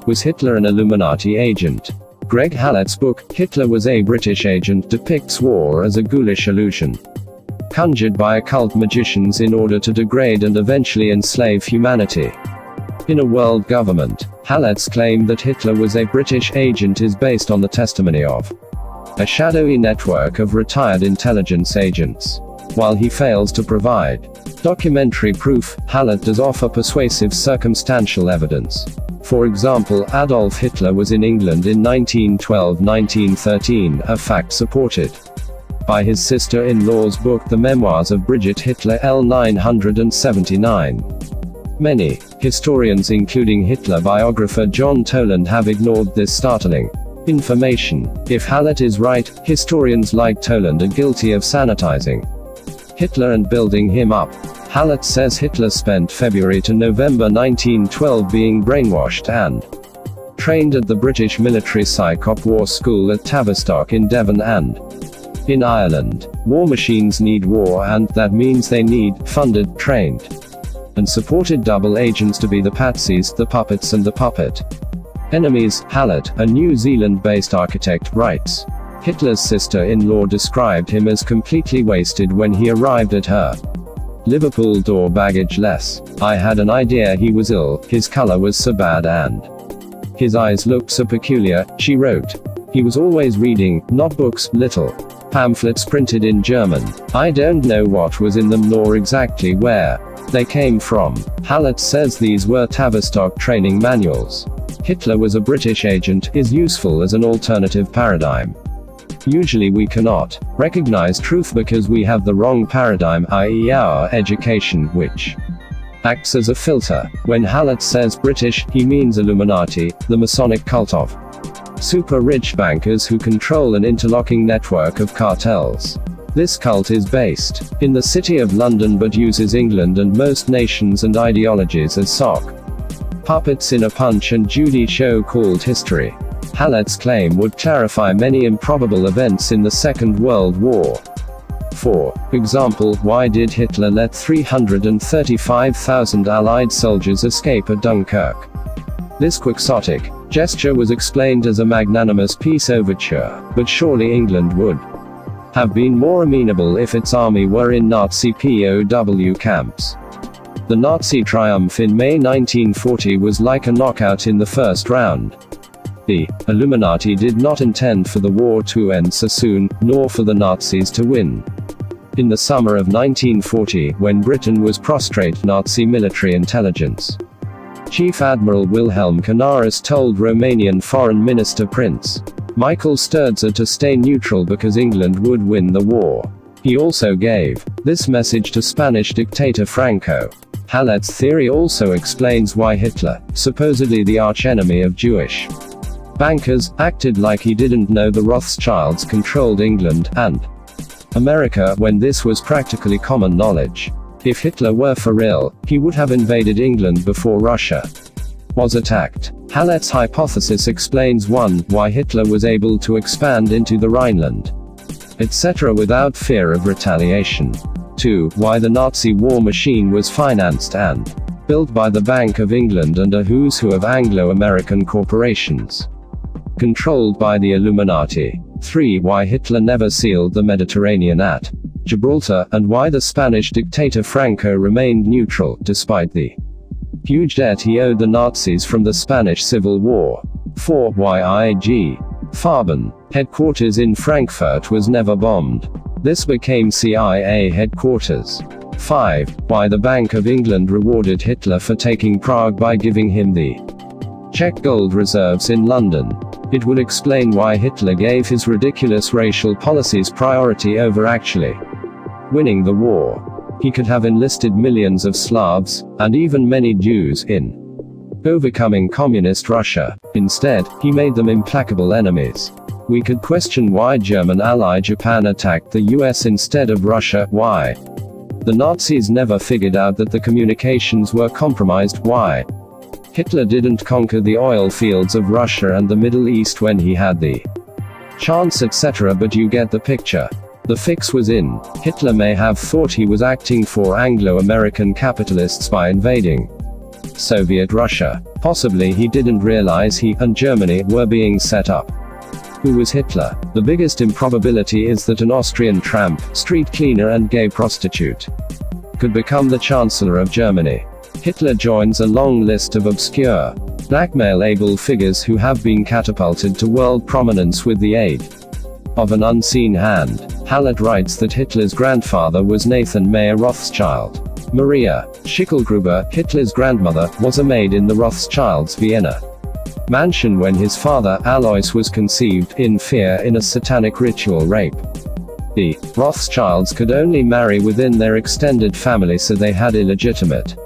Was Hitler an Illuminati agent? Greg Hallett's book, Hitler Was a British Agent, depicts war as a ghoulish illusion, conjured by occult magicians in order to degrade and eventually enslave humanity. In A World Government, Hallett's claim that Hitler was a British agent is based on the testimony of a shadowy network of retired intelligence agents. While he fails to provide documentary proof, Hallett does offer persuasive circumstantial evidence. For example, Adolf Hitler was in England in 1912-1913, a fact supported by his sister-in-law's book The Memoirs of Brigitte Hitler L. 979. Many historians, including Hitler biographer John Toland, have ignored this startling information. If Hallett is right, historians like Toland are guilty of sanitizing Hitler and building him up. Hallett says Hitler spent February to November 1912 being brainwashed and trained at the British military psych-op war school at Tavistock in Devon and in Ireland. War machines need war, and that means they need funded, trained, and supported double agents to be the patsies, the puppets and the puppet enemies. Hallett, a New Zealand-based architect, writes, Hitler's sister-in-law described him as completely wasted when he arrived at her Liverpool door, baggage-less. I had an idea he was ill, his color was so bad and his eyes looked so peculiar, she wrote. He was always reading, not books, little pamphlets printed in German. I don't know what was in them nor exactly where they came from. Hallett says these were Tavistock training manuals. Hitler was a British agent is useful as an alternative paradigm. Usually we cannot recognize truth because we have the wrong paradigm, i.e. our education, which acts as a filter. When Hallett says British, he means Illuminati, the Masonic cult of super-rich bankers who control an interlocking network of cartels. This cult is based in the City of London but uses England and most nations and ideologies as sock puppets in a Punch and Judy show called History. Hallett's claim would clarify many improbable events in the Second World War. For example, why did Hitler let 335,000 Allied soldiers escape at Dunkirk? This quixotic gesture was explained as a magnanimous peace overture, but surely England would have been more amenable if its army were in Nazi POW camps. The Nazi triumph in May 1940 was like a knockout in the first round. The Illuminati did not intend for the war to end so soon, nor for the Nazis to win. In the summer of 1940, when Britain was prostrate, Nazi military intelligence Chief Admiral Wilhelm Canaris told Romanian Foreign Minister Prince Michael Sturza to stay neutral because England would win the war. He also gave this message to Spanish dictator Franco. Hallett's theory also explains why Hitler, supposedly the archenemy of Jewish bankers, acted like he didn't know the Rothschilds controlled England and America when this was practically common knowledge. If Hitler were for real, he would have invaded England before Russia was attacked. Hallett's hypothesis explains 1. Why Hitler was able to expand into the Rhineland, etc. without fear of retaliation. 2. Why the Nazi war machine was financed and built by the Bank of England and a who's who of Anglo-American corporations controlled by the Illuminati. 3. Why Hitler never sealed the Mediterranean at Gibraltar, and why the Spanish dictator Franco remained neutral, despite the huge debt he owed the Nazis from the Spanish Civil War. 4. Why IG Farben headquarters in Frankfurt was never bombed. This became CIA headquarters. 5. Why the Bank of England rewarded Hitler for taking Prague by giving him the Czech gold reserves in London. It would explain why Hitler gave his ridiculous racial policies priority over actually winning the war. He could have enlisted millions of Slavs, and even many Jews, in overcoming communist Russia. Instead, he made them implacable enemies. We could question why German ally Japan attacked the US instead of Russia. Why the Nazis never figured out that the communications were compromised. Why Hitler didn't conquer the oil fields of Russia and the Middle East when he had the chance, etc. But you get the picture. The fix was in. Hitler may have thought he was acting for Anglo-American capitalists by invading Soviet Russia. Possibly he didn't realize he and Germany were being set up. Who was Hitler? The biggest improbability is that an Austrian tramp, street cleaner and gay prostitute could become the Chancellor of Germany. Hitler joins a long list of obscure, blackmail-able figures who have been catapulted to world prominence with the aid of an unseen hand. Hallett writes that Hitler's grandfather was Nathan Mayer Rothschild. Maria Schicklgruber, Hitler's grandmother, was a maid in the Rothschilds' Vienna mansion when his father, Alois, was conceived, in fear, in a satanic ritual rape. The Rothschilds could only marry within their extended family, so they had illegitimate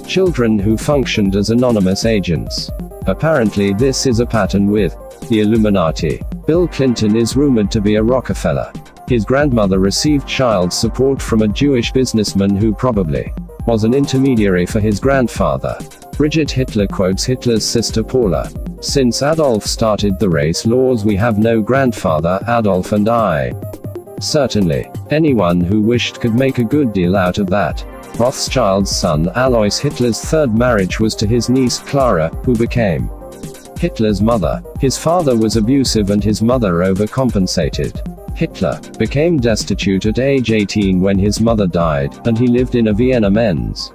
children who functioned as anonymous agents. Apparently this is a pattern with the Illuminati. Bill Clinton is rumored to be a Rockefeller. His grandmother received child support from a Jewish businessman who probably was an intermediary for his grandfather. Brigitte Hitler quotes Hitler's sister Paula. "Since Adolf started the race laws, we have no grandfather, Adolf and I." Certainly, anyone who wished could make a good deal out of that. Rothschild's son Alois Hitler's third marriage was to his niece Clara, who became Hitler's mother. His father was abusive and his mother overcompensated. Hitler became destitute at age 18 when his mother died, and he lived in a Vienna men's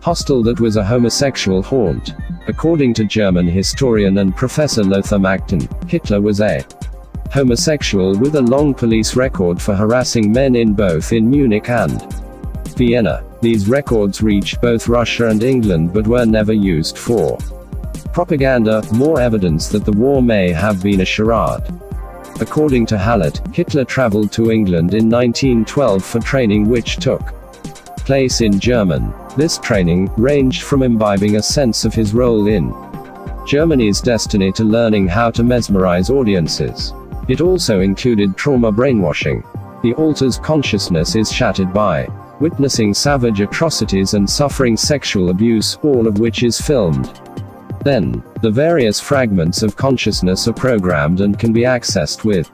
hostel that was a homosexual haunt. According to German historian and Professor Lothar Magden, Hitler was a homosexual with a long police record for harassing men in both Munich and Vienna. These records reached both Russia and England but were never used for propaganda, more evidence that the war may have been a charade. According to Hallett, Hitler traveled to England in 1912 for training which took place in German. This training ranged from imbibing a sense of his role in Germany's destiny to learning how to mesmerize audiences. It also included trauma brainwashing. The alter's consciousness is shattered by witnessing savage atrocities and suffering sexual abuse, all of which is filmed. Then, the various fragments of consciousness are programmed and can be accessed with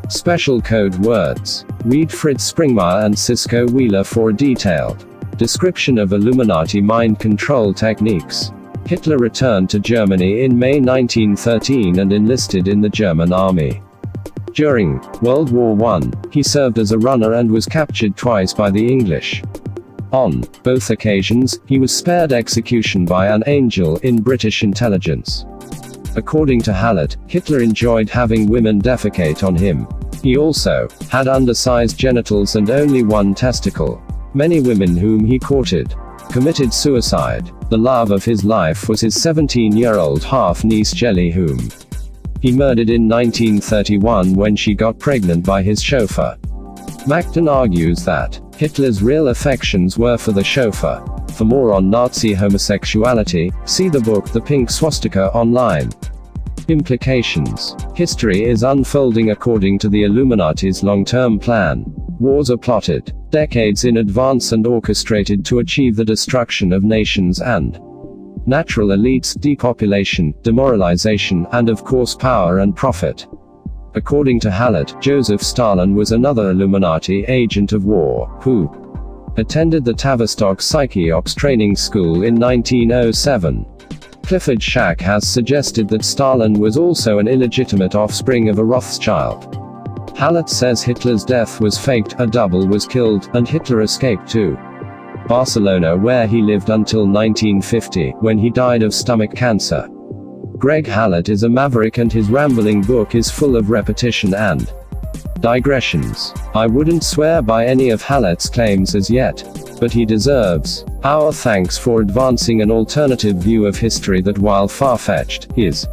special code words. Read Fritz Springmeier and Cisco Wheeler for a detailed description of Illuminati mind control techniques. Hitler returned to Germany in May 1913 and enlisted in the German army. During World War I, he served as a runner and was captured twice by the English. On both occasions, he was spared execution by an angel in British intelligence. According to Hallett, Hitler enjoyed having women defecate on him. He also had undersized genitals and only one testicle. Many women whom he courted committed suicide. The love of his life was his 17-year-old half-niece Jelly, whom he murdered in 1931 when she got pregnant by his chauffeur. Magden argues that Hitler's real affections were for the chauffeur. For more on Nazi homosexuality, see the book The Pink Swastika online. Implications. History is unfolding according to the Illuminati's long-term plan. Wars are plotted decades in advance and orchestrated to achieve the destruction of nations and natural elites, depopulation, demoralization, and of course power and profit. According to Hallett, Joseph Stalin was another Illuminati agent of war, who attended the Tavistock Psychops training school in 1907. Clifford Shack has suggested that Stalin was also an illegitimate offspring of a Rothschild. Hallett says Hitler's death was faked, a double was killed, and Hitler escaped to Barcelona, where he lived until 1950, when he died of stomach cancer. Greg Hallett is a maverick and his rambling book is full of repetition and digressions. I wouldn't swear by any of Hallett's claims as yet, but he deserves our thanks for advancing an alternative view of history that, while far-fetched, is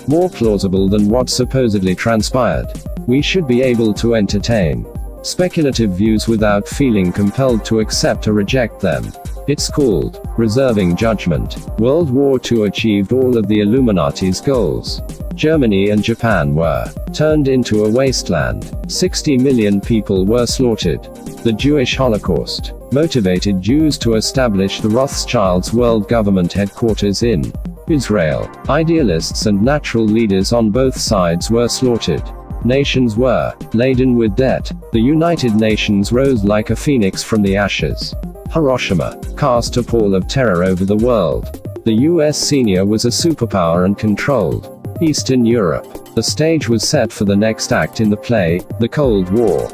more plausible than what supposedly transpired. We should be able to entertain speculative views without feeling compelled to accept or reject them. It's called reserving judgment. World War II achieved all of the Illuminati's goals. Germany and Japan were turned into a wasteland. 60 million people were slaughtered. The Jewish Holocaust motivated Jews to establish the Rothschilds' world government headquarters in Israel. Idealists and natural leaders on both sides were slaughtered. Nations were laden with debt. The United Nations rose like a phoenix from the ashes. Hiroshima cast a pall of terror over the world. The US senior was a superpower and controlled Eastern Europe. The stage was set for the next act in the play, the Cold War.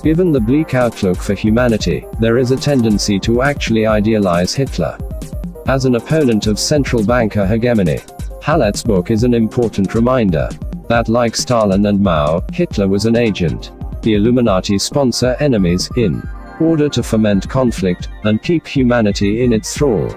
Given the bleak outlook for humanity, there is a tendency to actually idealize Hitler as an opponent of central banker hegemony. Hallett's book is an important reminder that, like Stalin and Mao, Hitler was an agent. The Illuminati sponsor enemies, in order to foment conflict, and keep humanity in its thrall.